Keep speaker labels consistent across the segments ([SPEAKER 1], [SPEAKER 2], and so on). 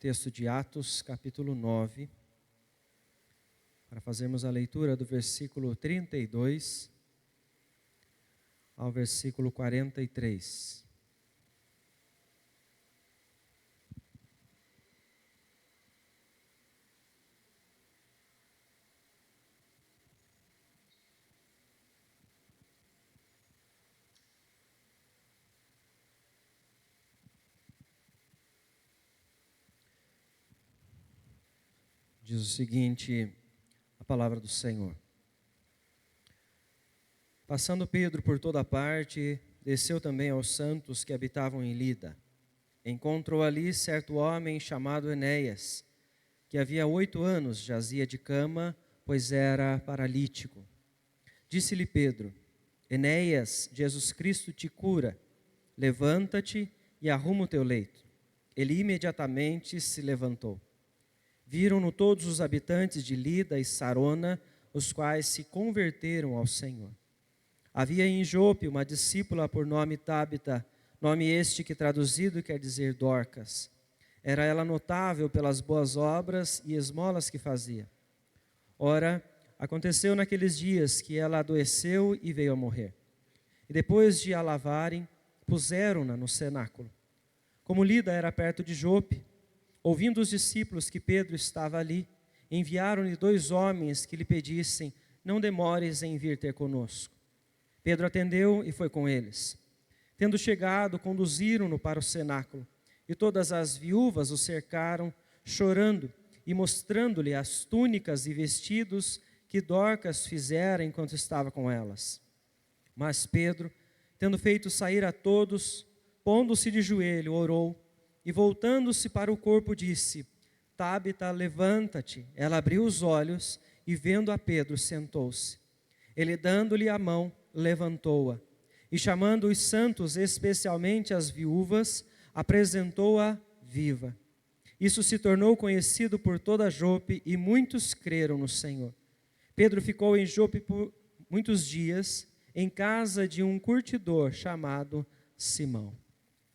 [SPEAKER 1] texto de Atos, capítulo 9, para fazermos a leitura do versículo 32 ao versículo 43. Diz o seguinte, a palavra do Senhor. Passando Pedro por toda parte, desceu também aos santos que habitavam em Lida. Encontrou ali certo homem chamado Enéas, que havia 8 anos jazia de cama, pois era paralítico. Disse-lhe Pedro: Enéas, Jesus Cristo te cura, levanta-te e arruma o teu leito. Ele imediatamente se levantou. Viram-no todos os habitantes de Lida e Sarona, os quais se converteram ao Senhor. Havia em Jope uma discípula por nome Tábita, nome este que traduzido quer dizer Dorcas. Era ela notável pelas boas obras e esmolas que fazia. Ora, aconteceu naqueles dias que ela adoeceu e veio a morrer. E depois de a lavarem, puseram-na no cenáculo. Como Lida era perto de Jope, ouvindo os discípulos que Pedro estava ali, enviaram-lhe 2 homens que lhe pedissem: não demores em vir ter conosco. Pedro atendeu e foi com eles. Tendo chegado, conduziram-no para o cenáculo, e todas as viúvas o cercaram, chorando e mostrando-lhe as túnicas e vestidos que Dorcas fizera enquanto estava com elas. Mas Pedro, tendo feito sair a todos, pondo-se de joelho, orou, e voltando-se para o corpo disse: Tábita, levanta-te. Ela abriu os olhos e vendo a Pedro, sentou-se. Ele, dando-lhe a mão, levantou-a. E chamando os santos, especialmente as viúvas, apresentou-a viva. Isso se tornou conhecido por toda Jope e muitos creram no Senhor. Pedro ficou em Jope por muitos dias, em casa de um curtidor chamado Simão.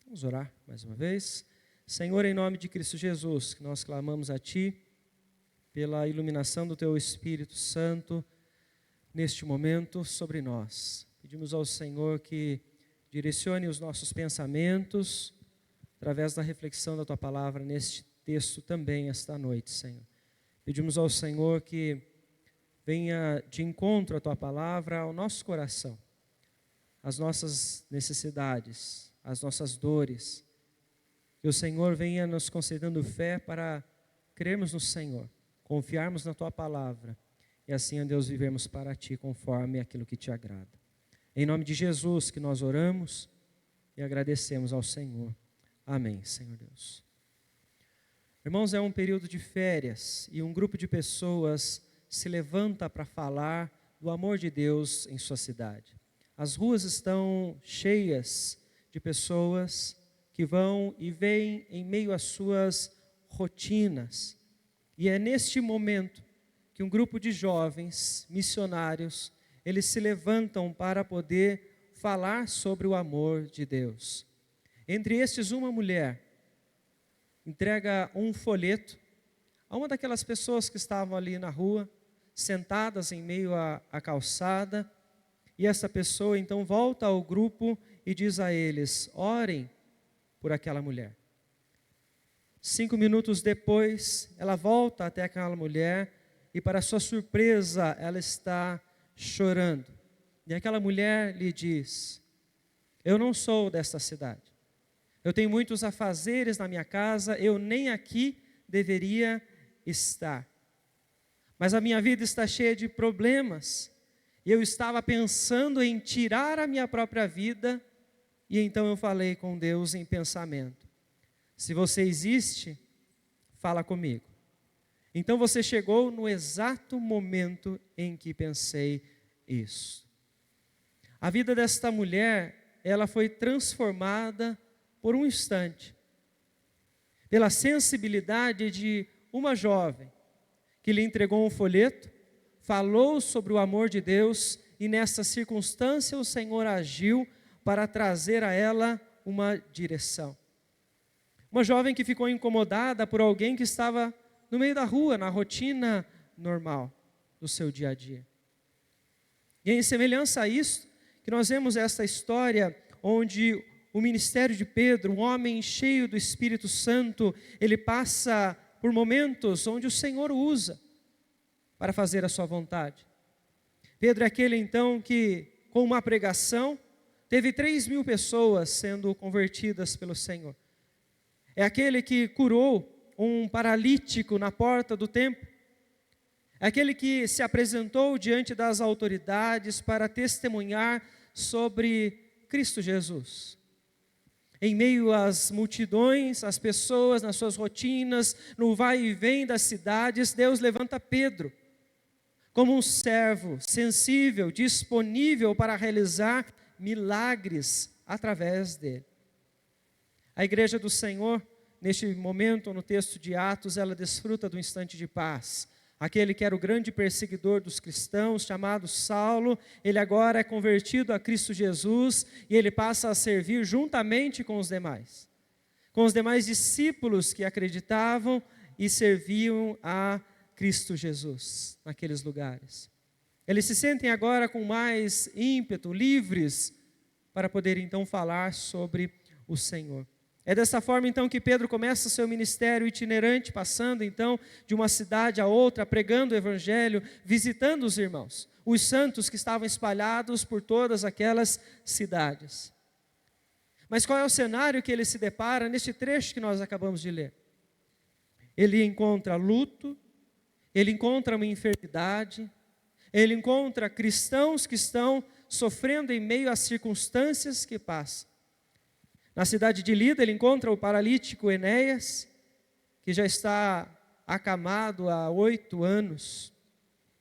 [SPEAKER 1] Vamos orar mais uma vez. Senhor, em nome de Cristo Jesus, que nós clamamos a Ti, pela iluminação do Teu Espírito Santo, neste momento sobre nós. Pedimos ao Senhor que direcione os nossos pensamentos, através da reflexão da Tua Palavra, neste texto também, esta noite, Senhor. Pedimos ao Senhor que venha de encontro à Tua Palavra ao nosso coração, às nossas necessidades, às nossas dores. Que o Senhor venha nos concedendo fé para crermos no Senhor, confiarmos na Tua Palavra e assim, ó Deus, vivermos para Ti conforme aquilo que Te agrada. Em nome de Jesus que nós oramos e agradecemos ao Senhor. Amém, Senhor Deus. Irmãos, é um período de férias e um grupo de pessoas se levanta para falar do amor de Deus em sua cidade. As ruas estão cheias de pessoas que vão e vêm em meio às suas rotinas. E é neste momento que um grupo de jovens missionários, eles se levantam para poder falar sobre o amor de Deus. Entre estes, uma mulher entrega um folheto a uma daquelas pessoas que estavam ali na rua, sentadas em meio à calçada, e essa pessoa então volta ao grupo e diz a eles: orem por aquela mulher. 5 minutos depois, ela volta até aquela mulher e, para sua surpresa, ela está chorando. E aquela mulher lhe diz: eu não sou desta cidade. Eu tenho muitos afazeres na minha casa, eu nem aqui deveria estar. Mas a minha vida está cheia de problemas. E eu estava pensando em tirar a minha própria vida. E então eu falei com Deus em pensamento: se você existe, fala comigo. Então você chegou no exato momento em que pensei isso. A vida desta mulher, ela foi transformada por um instante, pela sensibilidade de uma jovem que lhe entregou um folheto, falou sobre o amor de Deus e nessa circunstância o Senhor agiu para trazer a ela uma direção. Uma jovem que ficou incomodada por alguém que estava no meio da rua, na rotina normal do seu dia a dia. E em semelhança a isso, que nós vemos esta história onde o ministério de Pedro, um homem cheio do Espírito Santo, ele passa por momentos onde o Senhor o usa para fazer a sua vontade. Pedro é aquele então que, com uma pregação, teve 3.000 pessoas sendo convertidas pelo Senhor. É aquele que curou um paralítico na porta do templo. É aquele que se apresentou diante das autoridades para testemunhar sobre Cristo Jesus. Em meio às multidões, as pessoas nas suas rotinas, no vai e vem das cidades, Deus levanta Pedro como um servo sensível, disponível para realizar milagres através dele. A igreja do Senhor, neste momento, no texto de Atos, ela desfruta do instante de paz. Aquele que era o grande perseguidor dos cristãos, chamado Saulo, ele agora é convertido a Cristo Jesus e ele passa a servir juntamente com os demais discípulos que acreditavam e serviam a Cristo Jesus naqueles lugares. Eles se sentem agora com mais ímpeto, livres, para poder então falar sobre o Senhor. É dessa forma então que Pedro começa seu ministério itinerante, passando então de uma cidade a outra, pregando o evangelho, visitando os irmãos, os santos que estavam espalhados por todas aquelas cidades. Mas qual é o cenário que ele se depara neste trecho que nós acabamos de ler? Ele encontra luto, ele encontra uma enfermidade, ele encontra cristãos que estão sofrendo em meio às circunstâncias que passam. Na cidade de Lida, ele encontra o paralítico Enéas, que já está acamado há 8 anos.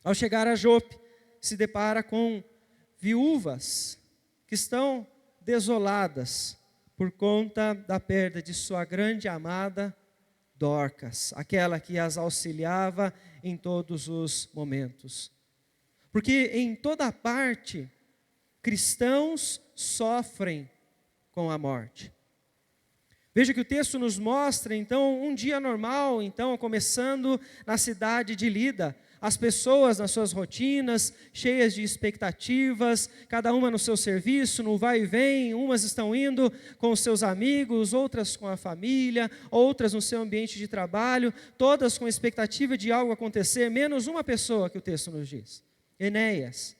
[SPEAKER 1] Ao chegar a Jope, se depara com viúvas que estão desoladas por conta da perda de sua grande amada Dorcas, aquela que as auxiliava em todos os momentos. Porque em toda parte, cristãos sofrem com a morte. Veja que o texto nos mostra, então, um dia normal, então, começando na cidade de Lida. As pessoas nas suas rotinas, cheias de expectativas, cada uma no seu serviço, no vai e vem, umas estão indo com os seus amigos, outras com a família, outras no seu ambiente de trabalho, todas com expectativa de algo acontecer, menos uma pessoa que o texto nos diz, Enéas.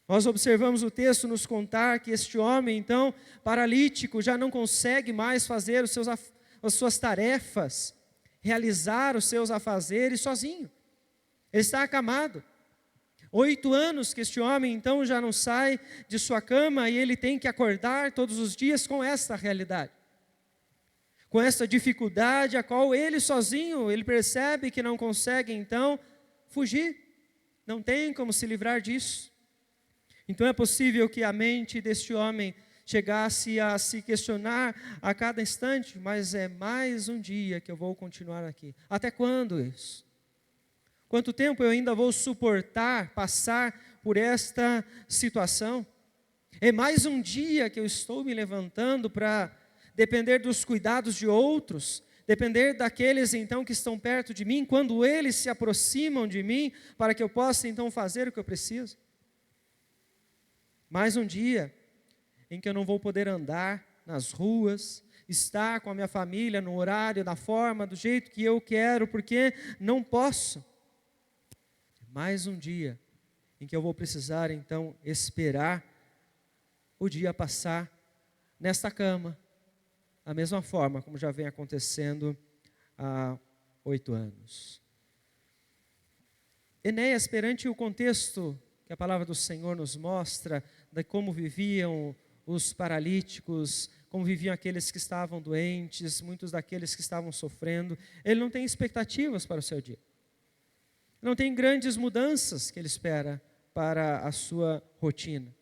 [SPEAKER 1] Nós observamos o texto nos contar que este homem, então, paralítico, já não consegue mais fazer as suas tarefas, realizar os seus afazeres sozinho. Ele está acamado. 8 anos que este homem, então, já não sai de sua cama e ele tem que acordar todos os dias com esta realidade. Com essa dificuldade a qual ele sozinho, ele percebe que não consegue, então, fugir. Não tem como se livrar disso. Então é possível que a mente deste homem chegasse a se questionar a cada instante, mas é mais um dia que eu vou continuar aqui. Até quando isso? Quanto tempo eu ainda vou suportar, passar por esta situação? É mais um dia que eu estou me levantando para depender dos cuidados de outros, depender daqueles então que estão perto de mim, quando eles se aproximam de mim, para que eu possa então fazer o que eu preciso. Mais um dia em que eu não vou poder andar nas ruas, estar com a minha família no horário, da forma, do jeito que eu quero, porque não posso. Mais um dia em que eu vou precisar então esperar o dia passar nesta cama, da mesma forma como já vem acontecendo há 8 anos. Enéas, perante o contexto que a palavra do Senhor nos mostra, de como viviam os paralíticos, como viviam aqueles que estavam doentes, muitos daqueles que estavam sofrendo, ele não tem expectativas para o seu dia. Não tem grandes mudanças que ele espera para a sua rotina.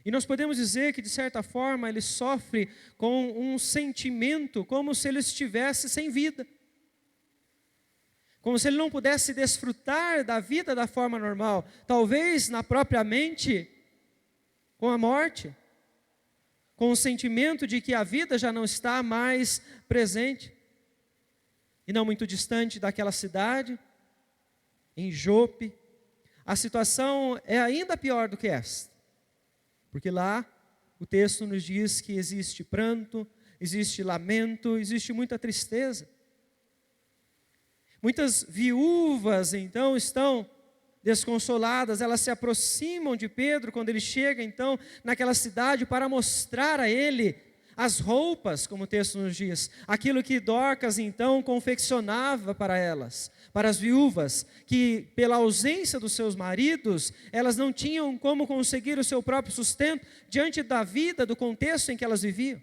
[SPEAKER 1] E nós podemos dizer que, de certa forma, ele sofre com um sentimento como se ele estivesse sem vida. Como se ele não pudesse desfrutar da vida da forma normal. Talvez na própria mente, com a morte. com o sentimento de que a vida já não está mais presente, e não muito distante daquela cidade, em Jope. A situação é ainda pior do que esta, porque lá o texto nos diz que existe pranto, existe lamento, existe muita tristeza. Muitas viúvas então estão desconsoladas, elas se aproximam de Pedro quando ele chega então naquela cidade para mostrar a ele as roupas, como o texto nos diz, aquilo que Dorcas então confeccionava para elas, para as viúvas, que pela ausência dos seus maridos, elas não tinham como conseguir o seu próprio sustento diante da vida, do contexto em que elas viviam.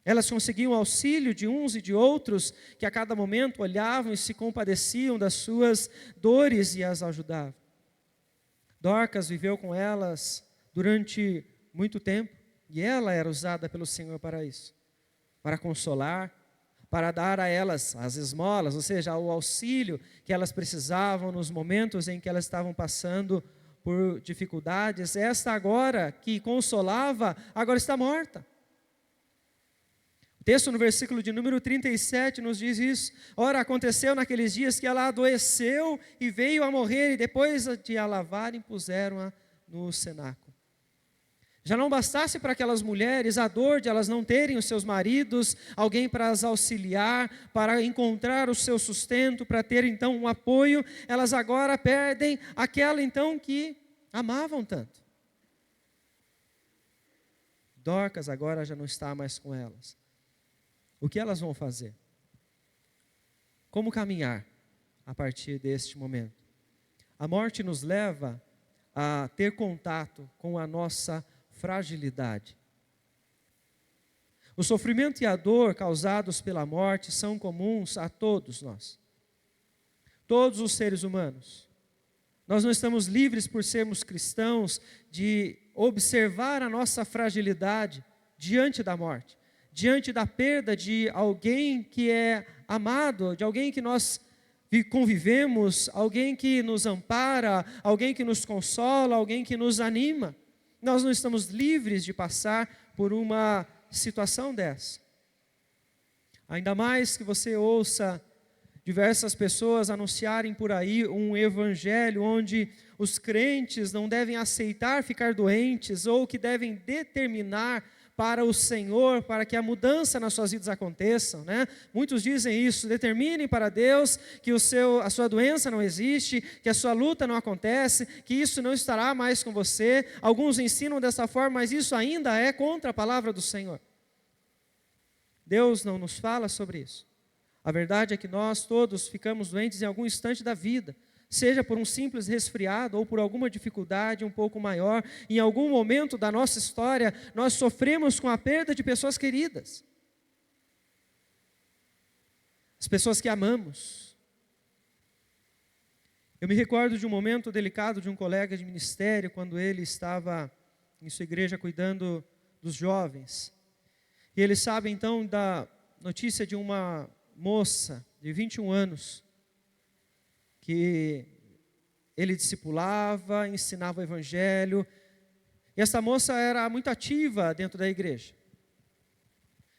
[SPEAKER 1] Elas conseguiam auxílio de uns e de outros, que a cada momento olhavam e se compadeciam das suas dores e as ajudavam. Dorcas viveu com elas durante muito tempo, e ela era usada pelo Senhor para isso, para consolar, para dar a elas as esmolas, ou seja, o auxílio que elas precisavam nos momentos em que elas estavam passando por dificuldades. Esta agora, que consolava, agora está morta. O texto no versículo de número 37 nos diz isso. Ora, aconteceu naqueles dias que ela adoeceu e veio a morrer, e depois de a lavarem, puseram-a no cenáculo. Já não bastasse para aquelas mulheres a dor de elas não terem os seus maridos, alguém para as auxiliar, para encontrar o seu sustento, para ter então um apoio, elas agora perdem aquela então que amavam tanto. Dorcas agora já não está mais com elas. O que elas vão fazer? Como caminhar a partir deste momento? A morte nos leva a ter contato com a nossa fragilidade. O sofrimento e a dor causados pela morte são comuns a todos nós. Todos os seres humanos. Nós não estamos livres, por sermos cristãos, de observar a nossa fragilidade diante da morte, diante da perda de alguém que é amado, de alguém que nós convivemos, alguém que nos ampara, alguém que nos consola, alguém que nos anima. Nós não estamos livres de passar por uma situação dessa. Ainda mais que você ouça diversas pessoas anunciarem por aí um evangelho onde os crentes não devem aceitar ficar doentes, ou que devem determinar para o Senhor, para que a mudança nas suas vidas aconteça, né? Muitos dizem isso: determinem para Deus que a sua doença não existe, que a sua luta não acontece, que isso não estará mais com você. Alguns ensinam dessa forma, mas isso ainda é contra a palavra do Senhor. Deus não nos fala sobre isso. A verdade é que nós todos ficamos doentes em algum instante da vida, seja por um simples resfriado ou por alguma dificuldade um pouco maior. Em algum momento da nossa história, nós sofremos com a perda de pessoas queridas. As pessoas que amamos. Eu me recordo de um momento delicado de um colega de ministério, quando ele estava em sua igreja cuidando dos jovens. E ele sabe então da notícia de uma moça de 21 anos, que ele discipulava, ensinava o evangelho, e essa moça era muito ativa dentro da igreja,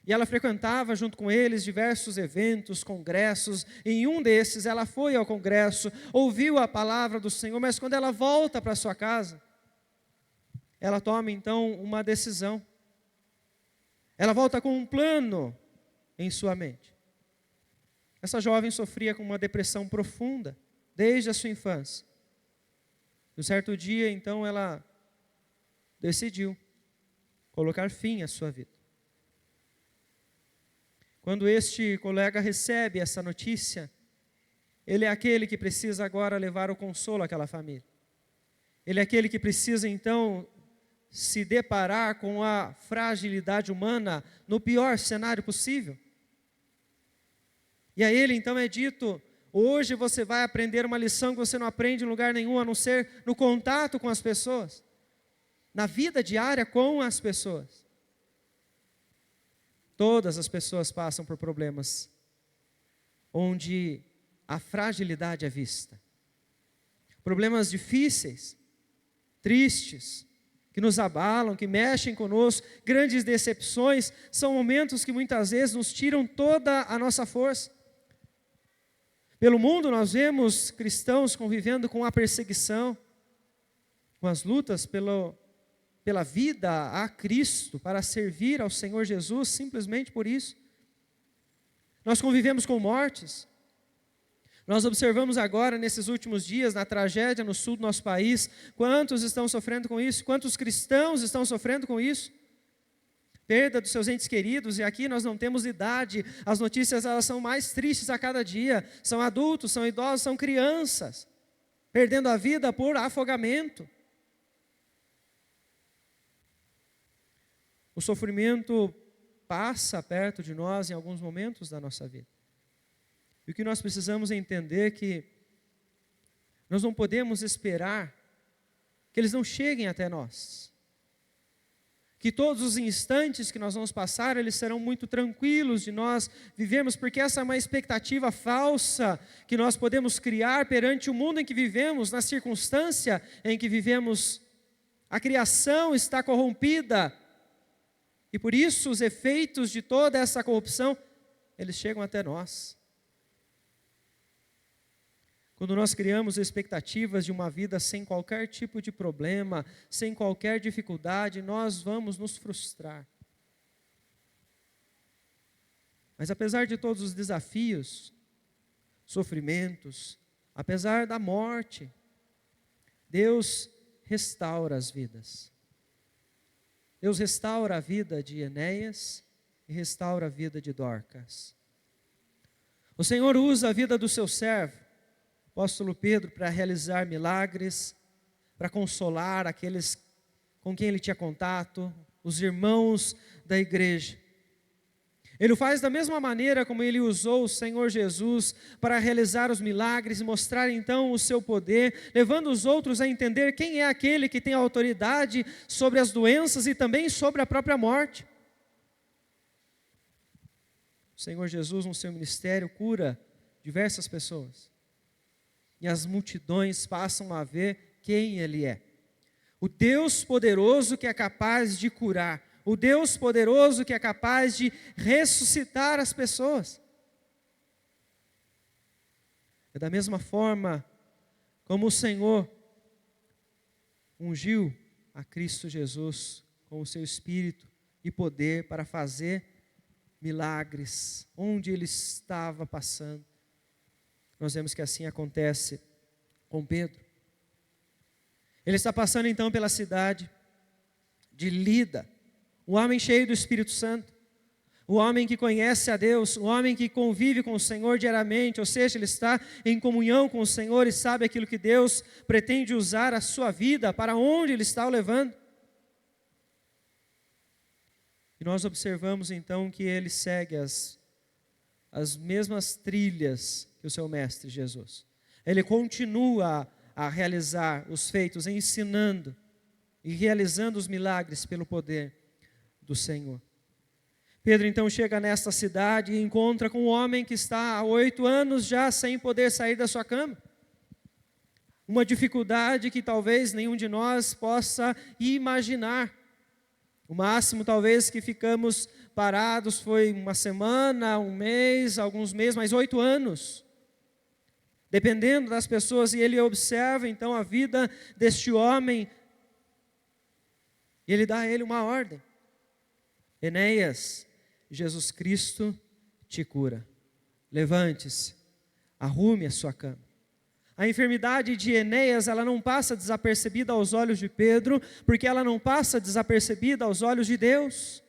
[SPEAKER 1] e ela frequentava junto com eles diversos eventos, congressos. Em um desses ela foi ao congresso, ouviu a palavra do Senhor, mas quando ela volta para sua casa, ela toma então uma decisão, ela volta com um plano em sua mente. Essa jovem sofria com uma depressão profunda, desde a sua infância. E um certo dia, então, ela decidiu colocar fim à sua vida. Quando este colega recebe essa notícia, ele é aquele que precisa agora levar o consolo àquela família. Ele é aquele que precisa, então, se deparar com a fragilidade humana no pior cenário possível. E a ele então é dito: hoje você vai aprender uma lição que você não aprende em lugar nenhum, a não ser no contato com as pessoas, na vida diária com as pessoas. Todas as pessoas passam por problemas onde a fragilidade é vista. Problemas difíceis, tristes, que nos abalam, que mexem conosco, grandes decepções, são momentos que muitas vezes nos tiram toda a nossa força. Pelo mundo nós vemos cristãos convivendo com a perseguição, com as lutas pela vida a Cristo, para servir ao Senhor Jesus, simplesmente por isso. Nós convivemos com mortes. Nós observamos agora, nesses últimos dias, na tragédia no sul do nosso país, quantos estão sofrendo com isso, quantos cristãos estão sofrendo com isso. Perda dos seus entes queridos, e aqui nós não temos idade, as notícias elas são mais tristes a cada dia, são adultos, são idosos, são crianças, perdendo a vida por afogamento. O sofrimento passa perto de nós em alguns momentos da nossa vida. E o que nós precisamos entender é que nós não podemos esperar que eles não cheguem até nós. Que todos os instantes que nós vamos passar, eles serão muito tranquilos de nós vivermos, porque essa é uma expectativa falsa que nós podemos criar perante o mundo em que vivemos, na circunstância em que vivemos. A criação está corrompida, e por isso os efeitos de toda essa corrupção, eles chegam até nós. Quando nós criamos expectativas de uma vida sem qualquer tipo de problema, sem qualquer dificuldade, nós vamos nos frustrar. Mas apesar de todos os desafios, sofrimentos, apesar da morte, Deus restaura as vidas. Deus restaura a vida de Enéas e restaura a vida de Dorcas. O Senhor usa a vida do seu servo, apóstolo Pedro, para realizar milagres, para consolar aqueles com quem ele tinha contato, os irmãos da igreja. Ele o faz da mesma maneira como ele usou o Senhor Jesus para realizar os milagres e mostrar então o seu poder, levando os outros a entender quem é aquele que tem autoridade sobre as doenças e também sobre a própria morte. O Senhor Jesus, no seu ministério, cura diversas pessoas. E as multidões passam a ver quem Ele é. O Deus poderoso que é capaz de curar. O Deus poderoso que é capaz de ressuscitar as pessoas. É da mesma forma como o Senhor ungiu a Cristo Jesus com o seu Espírito e poder para fazer milagres onde Ele estava passando. Nós vemos que assim acontece com Pedro. Ele está passando então pela cidade de Lida, um homem cheio do Espírito Santo, um homem que conhece a Deus, um homem que convive com o Senhor diariamente, ou seja, ele está em comunhão com o Senhor e sabe aquilo que Deus pretende usar a sua vida, para onde Ele está o levando. E nós observamos então que ele segue as mesmas trilhas que o seu mestre Jesus. Ele continua a realizar os feitos, ensinando e realizando os milagres pelo poder do Senhor. Pedro então chega nesta cidade e encontra com um homem que está há 8 anos já sem poder sair da sua cama. Uma dificuldade que talvez nenhum de nós possa imaginar. O máximo talvez que ficamos parados foi uma semana, um mês, alguns meses, mas 8 anos. Dependendo das pessoas, e ele observa então a vida deste homem, e ele dá a ele uma ordem. Enéas, Jesus Cristo te cura. Levante-se, arrume a sua cama. A enfermidade de Enéas, ela não passa desapercebida aos olhos de Pedro, porque ela não passa desapercebida aos olhos de Deus.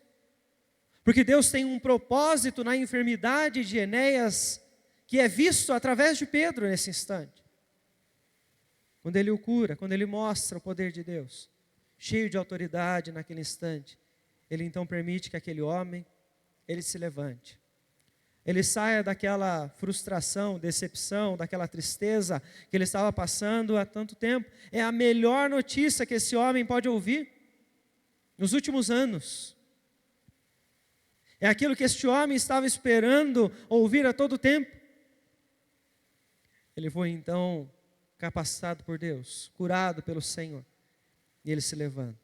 [SPEAKER 1] Porque Deus tem um propósito na enfermidade de Enéas, que é visto através de Pedro nesse instante. Quando ele o cura, quando ele mostra o poder de Deus, cheio de autoridade naquele instante, ele então permite que aquele homem, ele se levante. Ele saia daquela frustração, decepção, daquela tristeza que ele estava passando há tanto tempo. É a melhor notícia que esse homem pode ouvir nos últimos anos. É aquilo que este homem estava esperando ouvir a todo tempo. Ele foi então capacitado por Deus, curado pelo Senhor, e ele se levanta.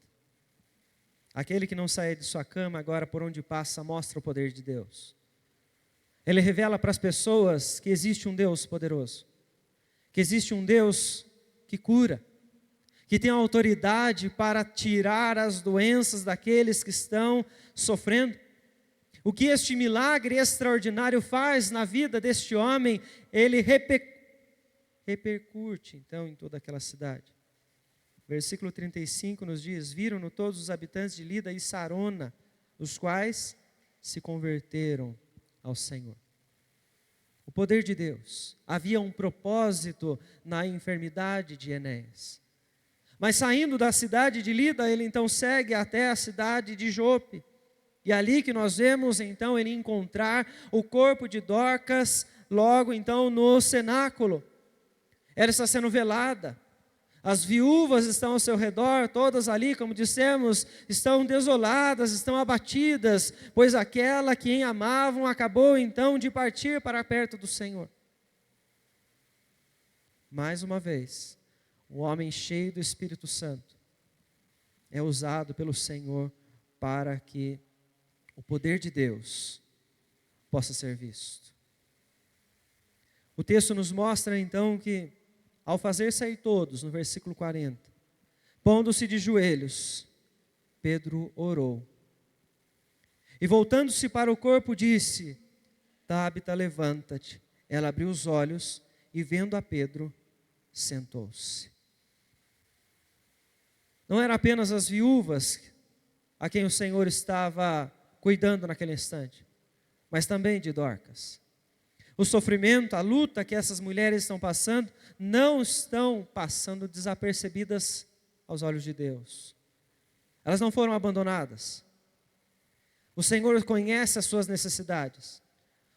[SPEAKER 1] Aquele que não sai de sua cama, agora por onde passa, mostra o poder de Deus. Ele revela para as pessoas que existe um Deus poderoso, que existe um Deus que cura, que tem autoridade para tirar as doenças daqueles que estão sofrendo. O que este milagre extraordinário faz na vida deste homem, ele repercute então em toda aquela cidade. Versículo 35 nos diz: viram-no todos os habitantes de Lida e Sarona, os quais se converteram ao Senhor. O poder de Deus. Havia um propósito na enfermidade de Enéas. Mas saindo da cidade de Lida, ele então segue até a cidade de Jope. E ali que nós vemos então ele encontrar o corpo de Dorcas, logo então no cenáculo. Ela está sendo velada. As viúvas estão ao seu redor, todas ali, como dissemos, estão desoladas, estão abatidas, pois aquela que em amavam acabou então de partir para perto do Senhor. Mais uma vez, um homem cheio do Espírito Santo é usado pelo Senhor para que o poder de Deus possa ser visto. O texto nos mostra então que, ao fazer sair todos, no versículo 40, pondo-se de joelhos, Pedro orou. E voltando-se para o corpo, disse: Tabita, levanta-te. Ela abriu os olhos e, vendo a Pedro, sentou-se. Não eram apenas as viúvas a quem o Senhor estava cuidando naquele instante, mas também de Dorcas. O sofrimento, a luta que essas mulheres estão passando, não estão passando desapercebidas aos olhos de Deus. Elas não foram abandonadas. O Senhor conhece as suas necessidades.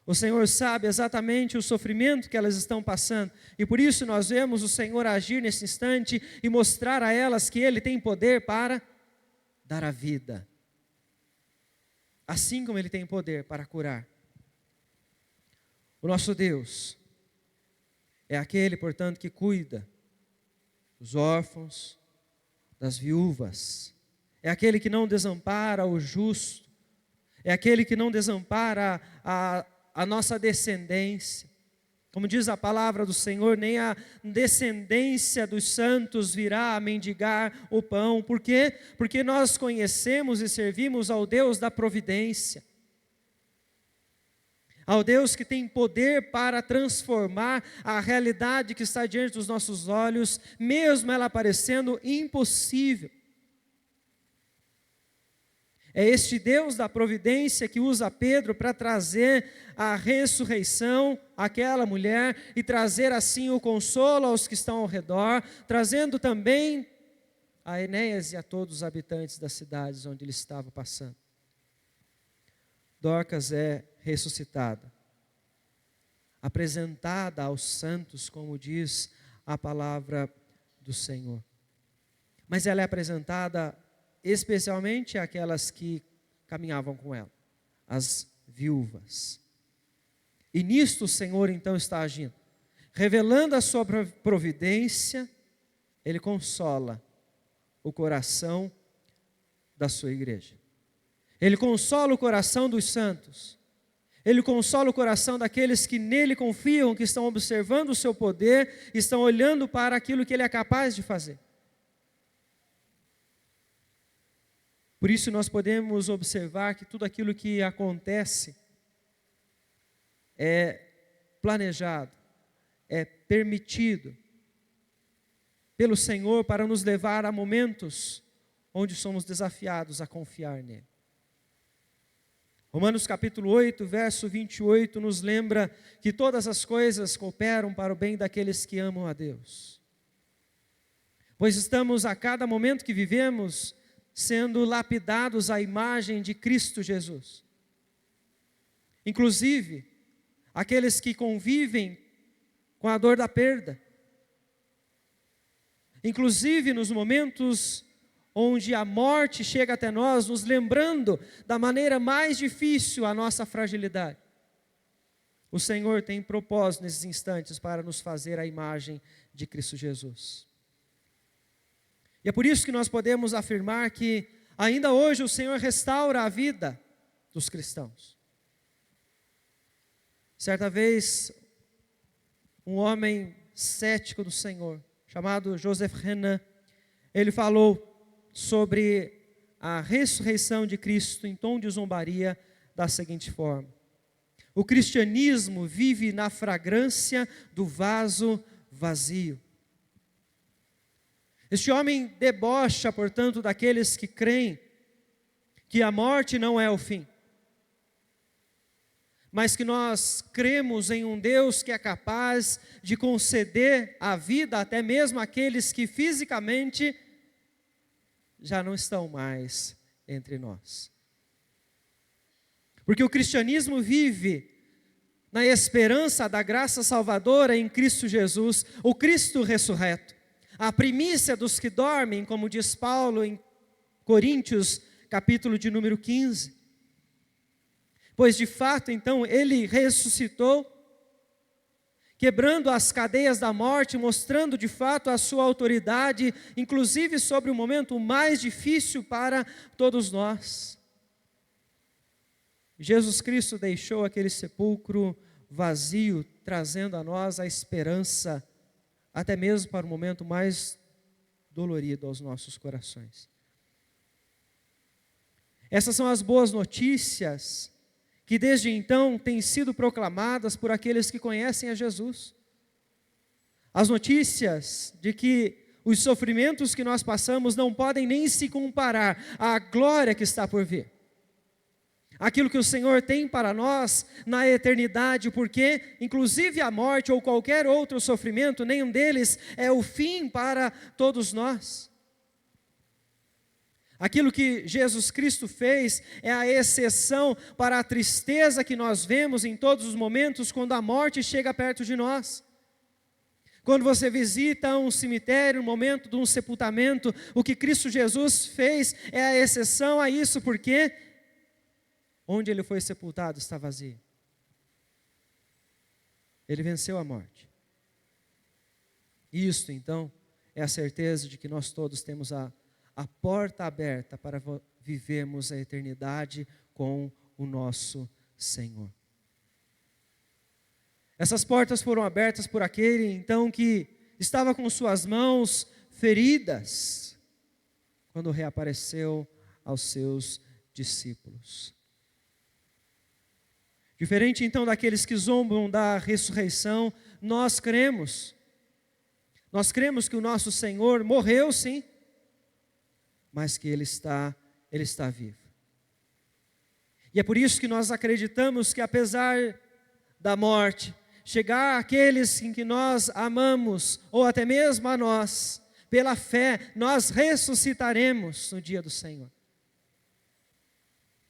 [SPEAKER 1] O Senhor sabe exatamente o sofrimento que elas estão passando. E por isso nós vemos o Senhor agir nesse instante e mostrar a elas que Ele tem poder para dar a vida. Assim como Ele tem poder para curar. O nosso Deus é aquele, portanto, que cuida dos órfãos, das viúvas. É aquele que não desampara o justo. É aquele que não desampara a nossa descendência. Como diz a palavra do Senhor, nem a descendência dos santos virá a mendigar o pão. Por quê? Porque nós conhecemos e servimos ao Deus da providência. Ao Deus que tem poder para transformar a realidade que está diante dos nossos olhos, mesmo ela parecendo impossível. É este Deus da providência que usa Pedro para trazer a ressurreição àquela mulher e trazer assim o consolo aos que estão ao redor, trazendo também a Enéas e a todos os habitantes das cidades onde ele estava passando. Dorcas é ressuscitada, apresentada aos santos, como diz a palavra do Senhor. Mas ela é apresentada especialmente àquelas que caminhavam com ela, as viúvas. E nisto o Senhor então está agindo, revelando a sua providência. Ele consola o coração da sua igreja. Ele consola o coração dos santos. Ele consola o coração daqueles que nele confiam, que estão observando o seu poder, estão olhando para aquilo que ele é capaz de fazer. Por isso nós podemos observar que tudo aquilo que acontece é planejado, é permitido pelo Senhor para nos levar a momentos onde somos desafiados a confiar nele. Romanos capítulo 8, verso 28 nos lembra que todas as coisas cooperam para o bem daqueles que amam a Deus. Pois estamos a cada momento que vivemos sendo lapidados à imagem de Cristo Jesus. Inclusive, aqueles que convivem com a dor da perda. Inclusive nos momentos onde a morte chega até nós, nos lembrando da maneira mais difícil a nossa fragilidade. O Senhor tem propósito nesses instantes para nos fazer a imagem de Cristo Jesus. E é por isso que nós podemos afirmar que Ainda hoje o Senhor restaura a vida dos cristãos. Certa vez, um homem cético do Senhor, chamado Joseph Renan, ele falou sobre a ressurreição de Cristo em tom de zombaria da seguinte forma: o cristianismo vive na fragrância do vaso vazio. Este homem debocha, portanto, daqueles que creem que a morte não é o fim, mas que nós cremos em um Deus que é capaz de conceder a vida até mesmo àqueles que fisicamente já não estão mais entre nós. Porque o cristianismo vive na esperança da graça salvadora em Cristo Jesus, o Cristo ressurreto, a primícia dos que dormem, como diz Paulo em Coríntios, capítulo de número 15. Pois de fato, então, ele ressuscitou, quebrando as cadeias da morte, mostrando de fato a sua autoridade, inclusive sobre o momento mais difícil para todos nós. Jesus Cristo deixou aquele sepulcro vazio, trazendo a nós a esperança, até mesmo para o momento mais dolorido aos nossos corações. Essas são as boas notícias que desde então têm sido proclamadas por aqueles que conhecem a Jesus. As notícias de que os sofrimentos que nós passamos não podem nem se comparar à glória que está por vir. Aquilo que o Senhor tem para nós na eternidade, porque inclusive a morte ou qualquer outro sofrimento, nenhum deles é o fim para todos nós. Aquilo que Jesus Cristo fez é a exceção para a tristeza que nós vemos em todos os momentos quando a morte chega perto de nós. Quando você visita um cemitério, no momento de um sepultamento, o que Cristo Jesus fez é a exceção a isso, porque onde ele foi sepultado está vazio. Ele venceu a morte. Isto, então, é a certeza de que nós todos temos a porta aberta para vivermos a eternidade com o nosso Senhor. Essas portas foram abertas por aquele, então, que estava com suas mãos feridas, quando reapareceu aos seus discípulos. Diferente, então, daqueles que zombam da ressurreição, nós cremos que o nosso Senhor morreu, sim, mas que Ele está vivo. E é por isso que nós acreditamos que apesar da morte, chegar àqueles em que nós amamos, ou até mesmo a nós, pela fé, nós ressuscitaremos no dia do Senhor.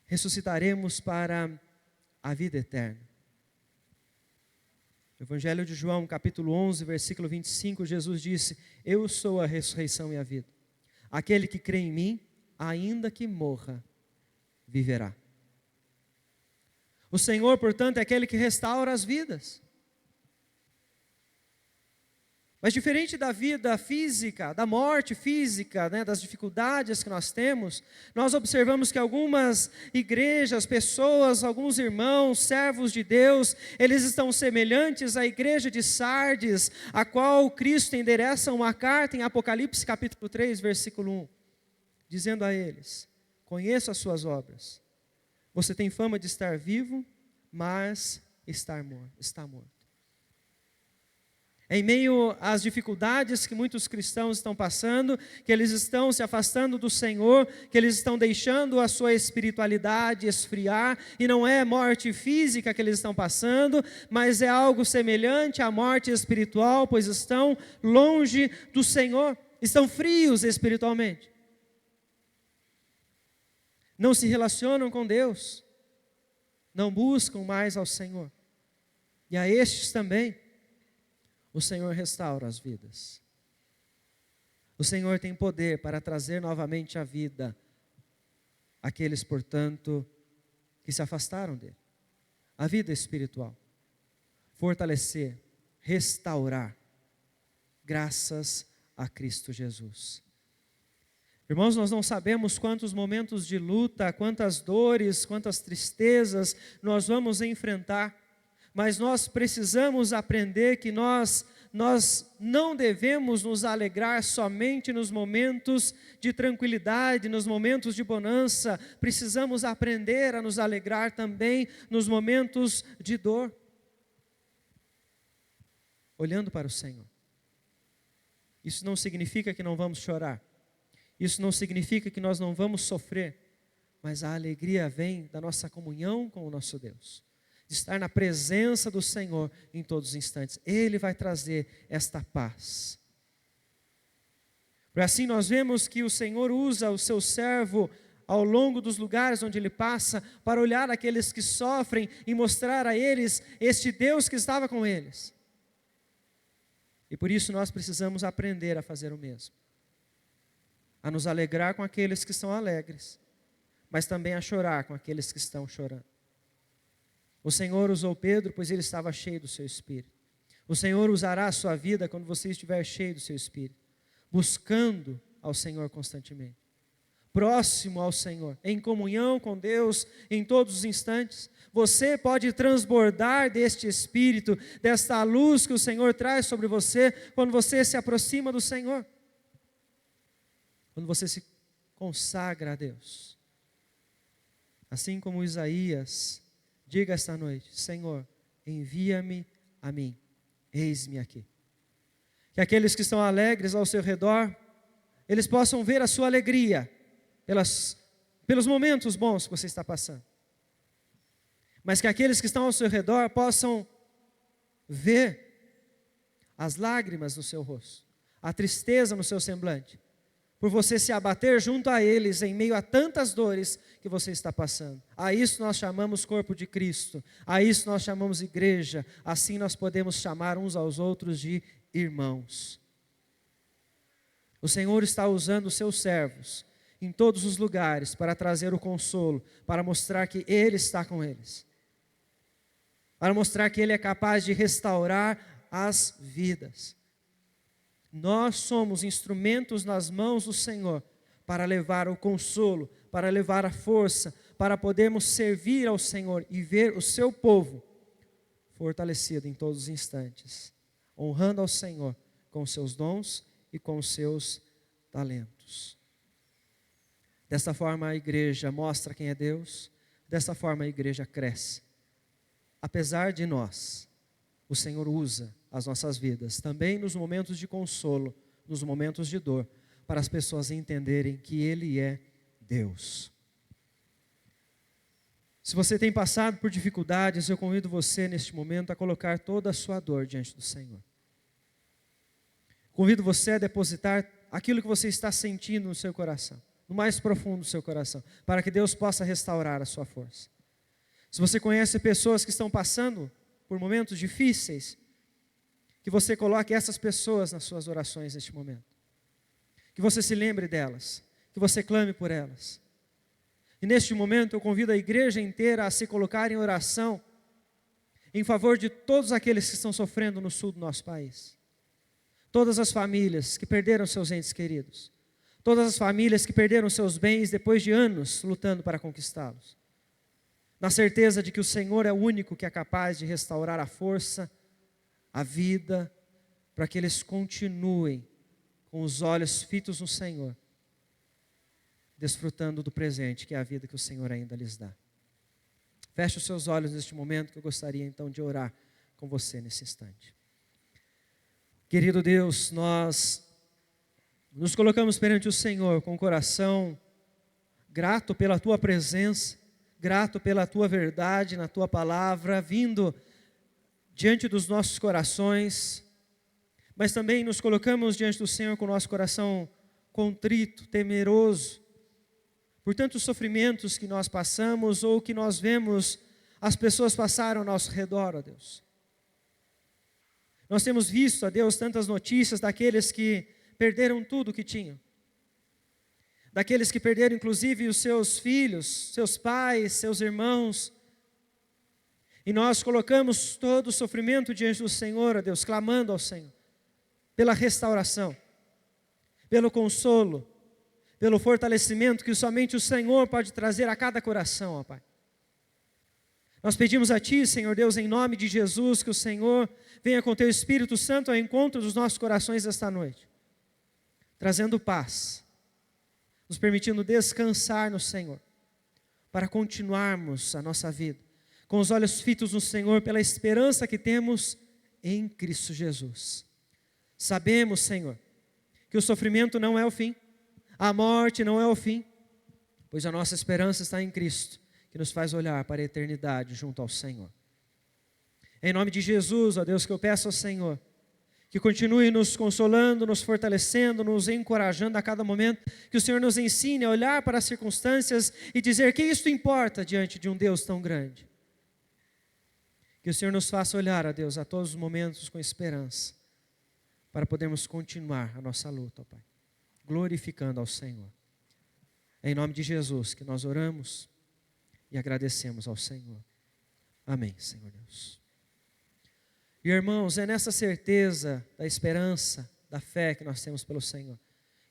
[SPEAKER 1] Ressuscitaremos para a vida eterna. No Evangelho de João, capítulo 11, versículo 25, Jesus disse: eu sou a ressurreição e a vida. Aquele que crê em mim, ainda que morra, viverá. O Senhor, portanto, é aquele que restaura as vidas. Mas diferente da vida física, da morte física, das dificuldades que nós temos, nós observamos que algumas igrejas, pessoas, alguns irmãos, servos de Deus, eles estão semelhantes à igreja de Sardes, a qual Cristo endereça uma carta em Apocalipse capítulo 3, versículo 1, dizendo a eles: conheço as suas obras, você tem fama de estar vivo, mas está morto. Em meio às dificuldades que muitos cristãos estão passando, que eles estão se afastando do Senhor, que eles estão deixando a sua espiritualidade esfriar, e não é morte física que eles estão passando, mas é algo semelhante à morte espiritual, pois estão longe do Senhor, estão frios espiritualmente. Não se relacionam com Deus, não buscam mais ao Senhor. E a estes também, o Senhor restaura as vidas. O Senhor tem poder para trazer novamente à vida aqueles, portanto, que se afastaram dele. A vida espiritual. Fortalecer, restaurar, graças a Cristo Jesus. Irmãos, nós não sabemos quantos momentos de luta, quantas dores, quantas tristezas nós vamos enfrentar, mas nós precisamos aprender que nós não devemos nos alegrar somente nos momentos de tranquilidade, nos momentos de bonança, precisamos aprender a nos alegrar também nos momentos de dor, olhando para o Senhor. Isso não significa que não vamos chorar, isso não significa que nós não vamos sofrer, mas a alegria vem da nossa comunhão com o nosso Deus, de estar na presença do Senhor em todos os instantes. Ele vai trazer esta paz. Por assim nós vemos que o Senhor usa o seu servo ao longo dos lugares onde ele passa, para olhar aqueles que sofrem e mostrar a eles este Deus que estava com eles. E por isso nós precisamos aprender a fazer o mesmo, a nos alegrar com aqueles que estão alegres, mas também a chorar com aqueles que estão chorando. O Senhor usou Pedro, pois ele estava cheio do seu Espírito. O Senhor usará a sua vida quando você estiver cheio do seu Espírito, buscando ao Senhor constantemente, próximo ao Senhor, em comunhão com Deus em todos os instantes. Você pode transbordar deste Espírito, desta luz que o Senhor traz sobre você, quando você se aproxima do Senhor, quando você se consagra a Deus. Assim como Isaías, diga esta noite: Senhor, envia-me a mim, eis-me aqui. Que aqueles que estão alegres ao seu redor, eles possam ver a sua alegria, pelos momentos bons que você está passando. Mas que aqueles que estão ao seu redor possam ver as lágrimas no seu rosto, a tristeza no seu semblante, por você se abater junto a eles em meio a tantas dores que você está passando. A isso nós chamamos corpo de Cristo, a isso nós chamamos igreja, assim nós podemos chamar uns aos outros de irmãos. O Senhor está usando os seus servos em todos os lugares para trazer o consolo, para mostrar que Ele está com eles, para mostrar que Ele é capaz de restaurar as vidas. Nós somos instrumentos nas mãos do Senhor para levar o consolo, para levar a força, para podermos servir ao Senhor e ver o seu povo fortalecido em todos os instantes, honrando ao Senhor com os seus dons e com os seus talentos. Desta forma a igreja mostra quem é Deus, desta forma a igreja cresce. Apesar de nós, o Senhor usa as nossas vidas, também nos momentos de consolo, nos momentos de dor, para as pessoas entenderem que Ele é Deus. Se você tem passado por dificuldades, eu convido você neste momento a colocar toda a sua dor diante do Senhor. Convido você a depositar aquilo que você está sentindo no seu coração, no mais profundo do seu coração, para que Deus possa restaurar a sua força. Se você conhece pessoas que estão passando por momentos difíceis, que você coloque essas pessoas nas suas orações neste momento. Que você se lembre delas, que você clame por elas. E neste momento eu convido a igreja inteira a se colocar em oração em favor de todos aqueles que estão sofrendo no sul do nosso país. Todas as famílias que perderam seus entes queridos. Todas as famílias que perderam seus bens depois de anos lutando para conquistá-los. Na certeza de que o Senhor é o único que é capaz de restaurar a força, a vida, para que eles continuem com os olhos fitos no Senhor, desfrutando do presente, que é a vida que o Senhor ainda lhes dá. Feche os seus olhos neste momento, que eu gostaria então de orar com você nesse instante. Querido Deus, nós nos colocamos perante o Senhor com o coração grato pela Tua presença, grato pela Tua verdade na Tua palavra, vindo diante dos nossos corações, mas também nos colocamos diante do Senhor com o nosso coração contrito, temeroso, por tantos sofrimentos que nós passamos ou que nós vemos as pessoas passarem ao nosso redor, ó Deus. Nós temos visto, ó Deus, tantas notícias daqueles que perderam tudo o que tinham, daqueles que perderam inclusive os seus filhos, seus pais, seus irmãos. E nós colocamos todo o sofrimento diante do Senhor, ó Deus, clamando ao Senhor pela restauração, pelo consolo, pelo fortalecimento que somente o Senhor pode trazer a cada coração, ó Pai. Nós pedimos a Ti, Senhor Deus, em nome de Jesus, que o Senhor venha com Teu Espírito Santo ao encontro dos nossos corações esta noite, trazendo paz, nos permitindo descansar no Senhor, para continuarmos a nossa vida, com os olhos fitos no Senhor, pela esperança que temos em Cristo Jesus. Sabemos, Senhor, que o sofrimento não é o fim, a morte não é o fim, pois a nossa esperança está em Cristo, que nos faz olhar para a eternidade junto ao Senhor. Em nome de Jesus, ó Deus, que eu peço ao Senhor, que continue nos consolando, nos fortalecendo, nos encorajando a cada momento, que o Senhor nos ensine a olhar para as circunstâncias e dizer que isto importa diante de um Deus tão grande. Que o Senhor nos faça olhar, ó Deus, a todos os momentos com esperança, para podermos continuar a nossa luta, ó Pai, glorificando ao Senhor. É em nome de Jesus que nós oramos e agradecemos ao Senhor. Amém, Senhor Deus. E irmãos, é nessa certeza da esperança, da fé que nós temos pelo Senhor.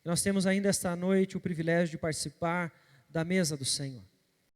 [SPEAKER 1] Nós temos ainda esta noite o privilégio de participar da mesa do Senhor.